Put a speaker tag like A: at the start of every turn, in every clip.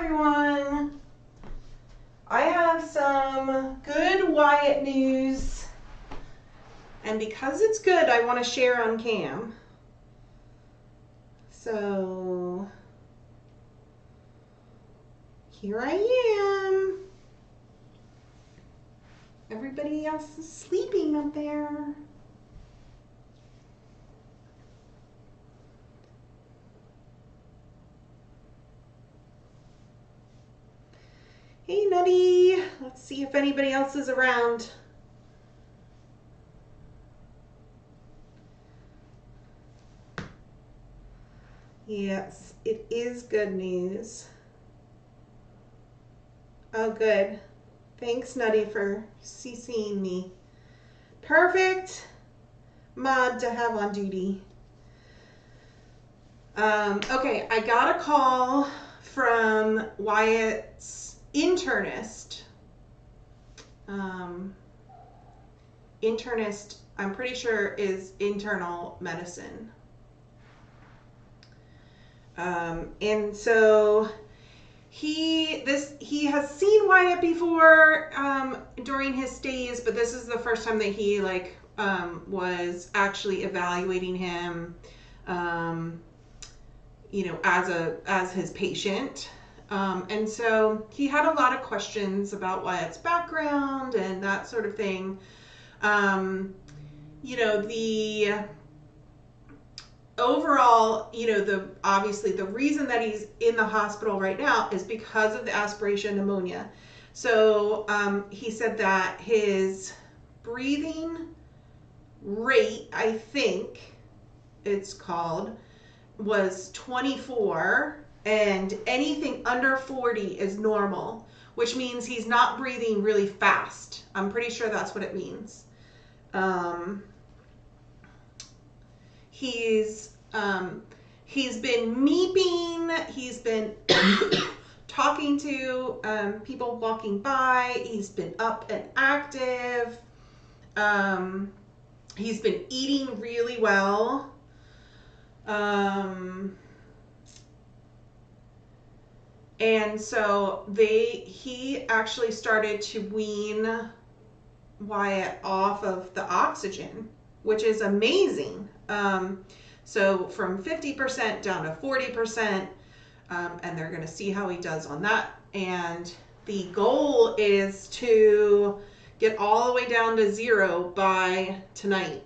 A: everyone. I have some good Wyatt news, and because it's good, I want to share on cam. So here I am. Everybody else is sleeping up there. Hey, Nutty. Let's see if anybody else is around. Yes, it is good news. Oh, good. Thanks, Nutty, for CCing me. Perfect mod to have on duty. Okay, I got a call from Wyatt's internist. Internist, I'm pretty sure, is internal medicine. And so he has seen Wyatt before during his stays, but this is the first time that he was actually evaluating him, as his patient. And so he had a lot of questions about Wyatt's background and that sort of thing. The overall, obviously the reason that he's in the hospital right now is because of the aspiration pneumonia. So he said that his breathing rate, I think it's called, was 24, and anything under 40 is normal, which means he's not breathing really fast. I'm pretty sure that's what it means. He's been meeping, he's been talking to people walking by, he's been up and active, he's been eating really well. And so he actually started to wean Wyatt off of the oxygen, which is amazing. So from 50% down to 40%, and they're going to see how he does on that. And the goal is to get all the way down to 0 by tonight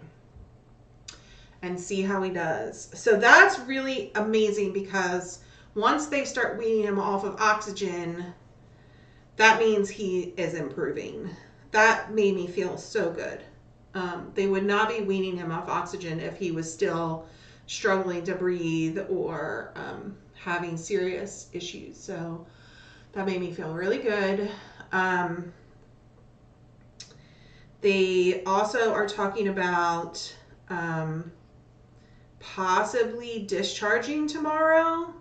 A: and see how he does. So that's really amazing, because once they start weaning him off of oxygen, that means he is improving. That made me feel so good. They would not be weaning him off oxygen if he was still struggling to breathe or having serious issues. So that made me feel really good. They also are talking about possibly discharging tomorrow.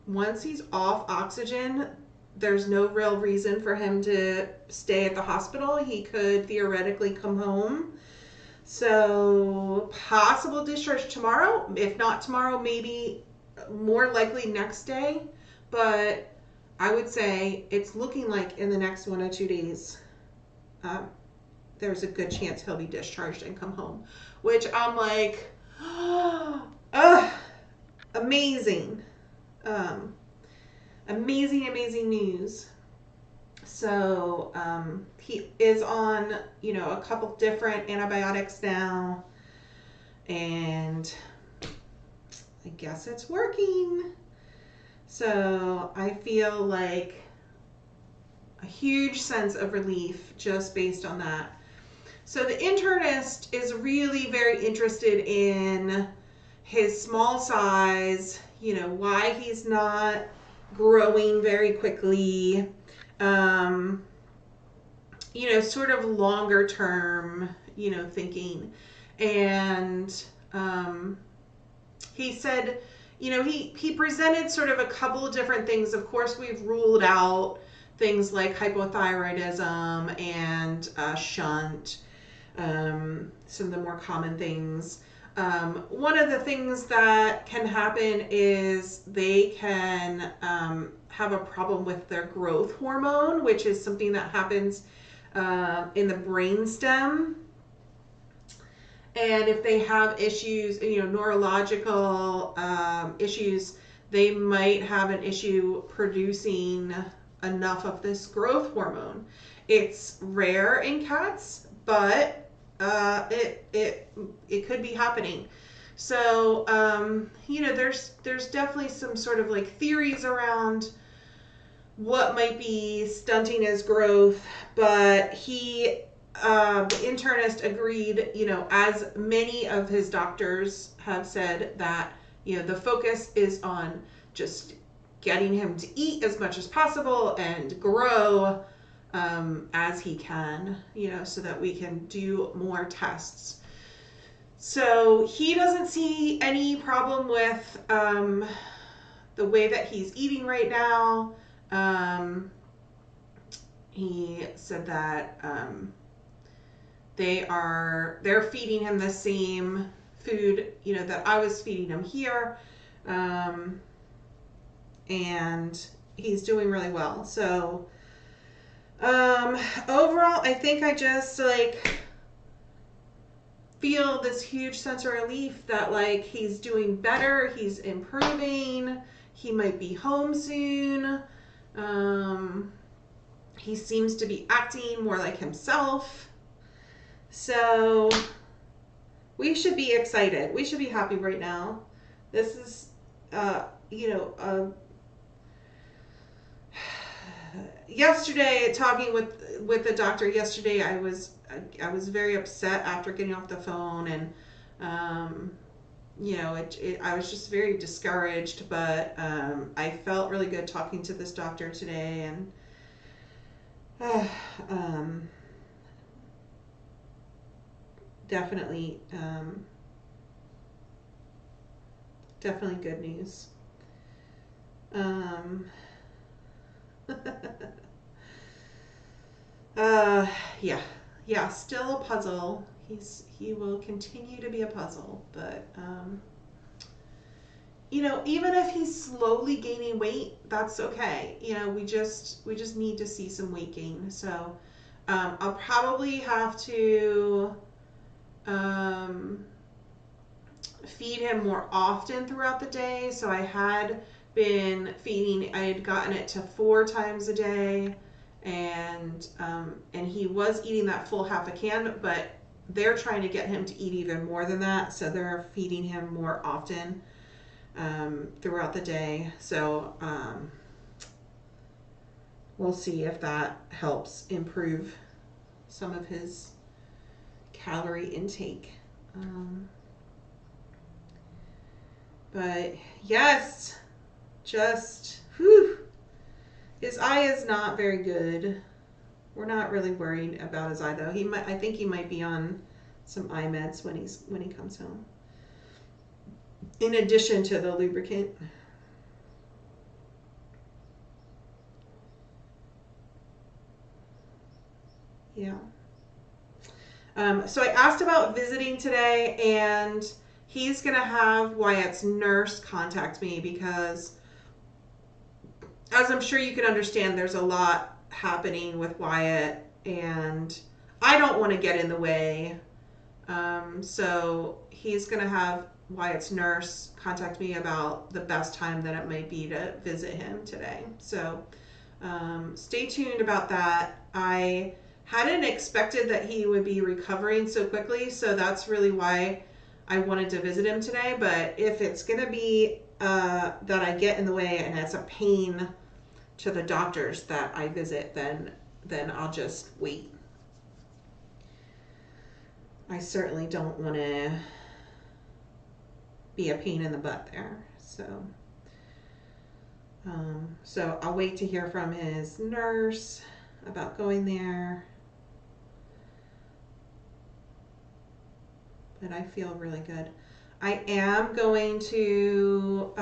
A: Once he's off oxygen, there's no real reason for him to stay at the hospital. He could theoretically come home. So possible discharge tomorrow. If not tomorrow, maybe more likely next day. But I would say it's looking like in the next 1 or 2 days, there's a good chance he'll be discharged and come home. Which I'm like, amazing. Amazing news. So he is on, a couple different antibiotics now, and I guess it's working. So I feel like a huge sense of relief just based on that. So the internist is really very interested in his small size, why he's not growing very quickly, sort of longer term, thinking. And he said, he presented sort of a couple of different things. Of course, we've ruled out things like hypothyroidism and shunt, some of the more common things. One of the things that can happen is they can have a problem with their growth hormone, which is something that happens in the brainstem. And if they have issues, neurological issues, they might have an issue producing enough of this growth hormone. It's rare in cats, but it could be happening. So there's definitely some sort of like theories around what might be stunting his growth, but the internist agreed, as many of his doctors have said, that the focus is on just getting him to eat as much as possible and grow as he can, so that we can do more tests. So he doesn't see any problem with the way that he's eating right now. He said that they're feeding him the same food, that I was feeding him here. And he's doing really well. So, overall, I think I just feel this huge sense of relief that he's doing better. He's improving. He might be home soon. He seems to be acting more like himself. So we should be excited. We should be happy right now. This is, yesterday, talking with the doctor yesterday, I was very upset after getting off the phone, and I was just very discouraged, but I felt really good talking to this doctor today, and definitely good news. Yeah, still a puzzle. He will continue to be a puzzle, but even if he's slowly gaining weight, that's okay. We just need to see some weight gain. So I'll probably have to feed him more often throughout the day. So I had been feeding, I had gotten it to 4 times a day, and he was eating that full half a can, but they're trying to get him to eat even more than that, so they're feeding him more often throughout the day. So we'll see if that helps improve some of his calorie intake. But yes, just his eye is not very good. We're not really worried about his eye though. I think he might be on some eye meds when he comes home, in addition to the lubricant. Yeah. So I asked about visiting today, and he's gonna have Wyatt's nurse contact me, because as I'm sure you can understand, there's a lot happening with Wyatt, and I don't want to get in the way. So he's going to have Wyatt's nurse contact me about the best time that it might be to visit him today. So stay tuned about that. I hadn't expected that he would be recovering so quickly, so that's really why I wanted to visit him today. But if it's going to be that I get in the way and it's a pain to the doctors that I visit, then I'll just wait. I certainly don't want to be a pain in the butt there. So I'll wait to hear from his nurse about going there. But I feel really good. I am going to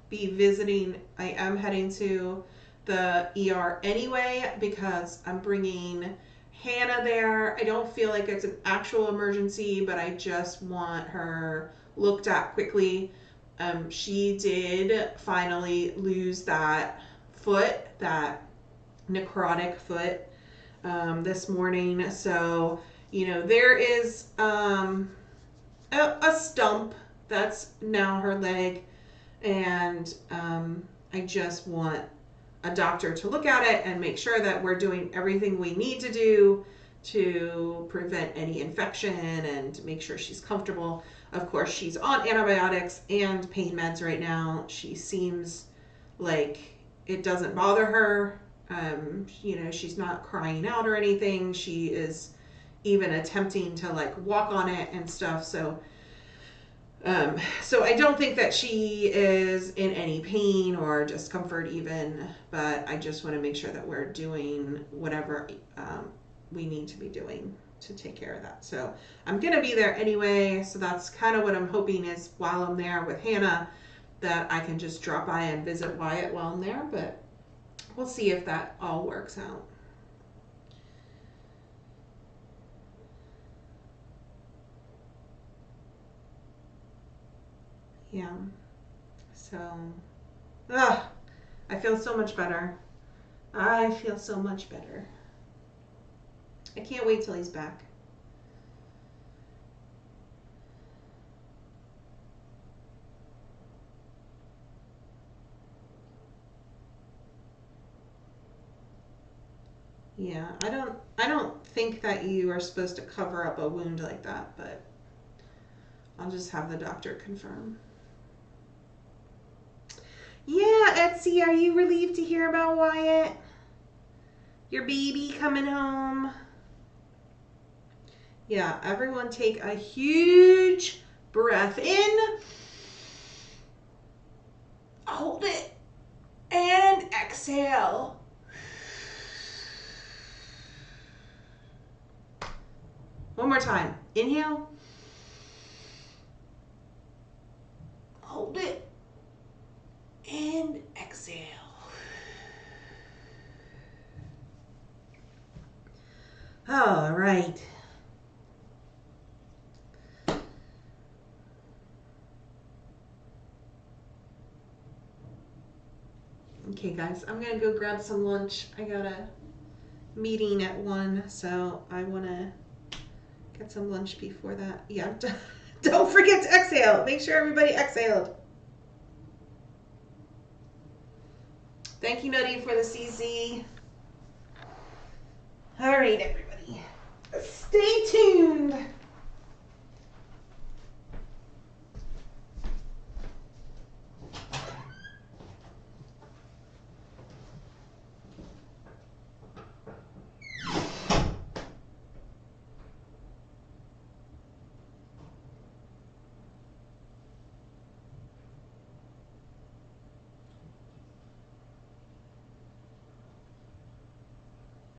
A: be visiting. I am heading to the ER anyway, because I'm bringing Hannah there. I don't feel like it's an actual emergency, but I just want her looked at quickly. She did finally lose that foot, that necrotic foot, this morning. So, there is a stump that's now her leg, and I just want a doctor to look at it and make sure that we're doing everything we need to do to prevent any infection and make sure she's comfortable. Of course, she's on antibiotics and pain meds right now. She seems like it doesn't bother her. She's not crying out or anything. She is even attempting to like walk on it and stuff. So I don't think that she is in any pain or discomfort even, but I just want to make sure that we're doing whatever we need to be doing to take care of that. So I'm going to be there anyway. So that's kind of what I'm hoping is while I'm there with Hannah, that I can just drop by and visit Wyatt while I'm there, but we'll see if that all works out. Yeah. So, I feel so much better. I feel so much better. I can't wait till he's back. Yeah, I don't think that you are supposed to cover up a wound like that, but I'll just have the doctor confirm. Yeah, Etsy, are you relieved to hear about Wyatt? Your baby coming home? Yeah, everyone take a huge breath in. Hold it. And exhale. One more time. Inhale. Hold it. And exhale. All right. Okay, guys, I'm going to go grab some lunch. I got a meeting at 1, so I want to get some lunch before that. Yeah, don't forget to exhale. Make sure everybody exhaled. Thank you, Nutty, for the CC. All right, everybody. Stay tuned.